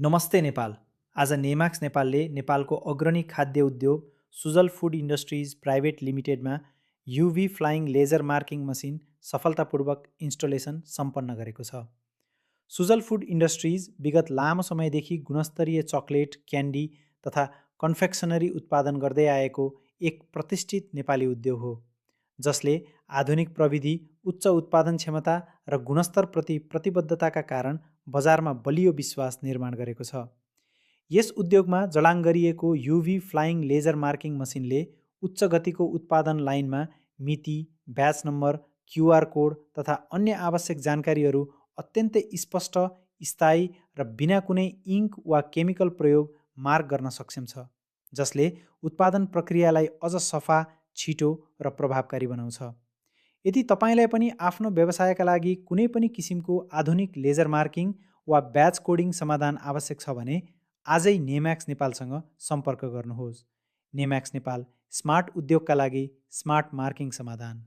नमस्ते नेपाल। आज नेमाक्स नेपालले नेपालको अग्रणी खाद्य उद्योग सुजल फुड इन्डस्ट्रिज प्राइभेट लिमिटेडमा UV flying laser marking machine सफलतापूर्वक इन्स्टलेसन सम्पन्न गरेको छ। सुजल फुड इन्डस्ट्रिज विगत लामो समयदेखि गुणस्तरीय चकलेट, क्यान्डी तथा कन्फेक्सनरी उत्पादन गर्दै आएको एक प्रतिष्ठित नेपाली उद्योग हो, जसले आधुनिक प्रविधि, उच्च उत्पादन क्षमता र गुणस्तरप्रति प्रतिबद्धताका कारण बजारमा बलियो विश्वास निर्माण गरेको छ। यस उद्योगमा जडान गरिएको युभी फ्लाइङ लेजर मार्किङ मसिनले उच्च गतिको उत्पादन लाइनमा मिति, ब्याच नम्बर, क्युआर कोड तथा अन्य आवश्यक जानकारीहरू अत्यन्तै स्पष्ट, स्थायी र बिना कुनै इङ्क वा केमिकल प्रयोग मार्क गर्न सक्षम छ, जसले उत्पादन प्रक्रियालाई अझ सफा, छिटो र प्रभावकारी बनाउँछ। यदि तपाईँलाई पनि आफ्नो व्यवसायका लागि कुनै पनि किसिमको आधुनिक लेजर मार्किङ वा ब्याच कोडिङ समाधान आवश्यक छ भने आजै नेम्याक्स नेपालसँग सम्पर्क गर्नुहोस्। नेम्याक्स नेपाल, स्मार्ट उद्योगका लागि स्मार्ट मार्किङ समाधान।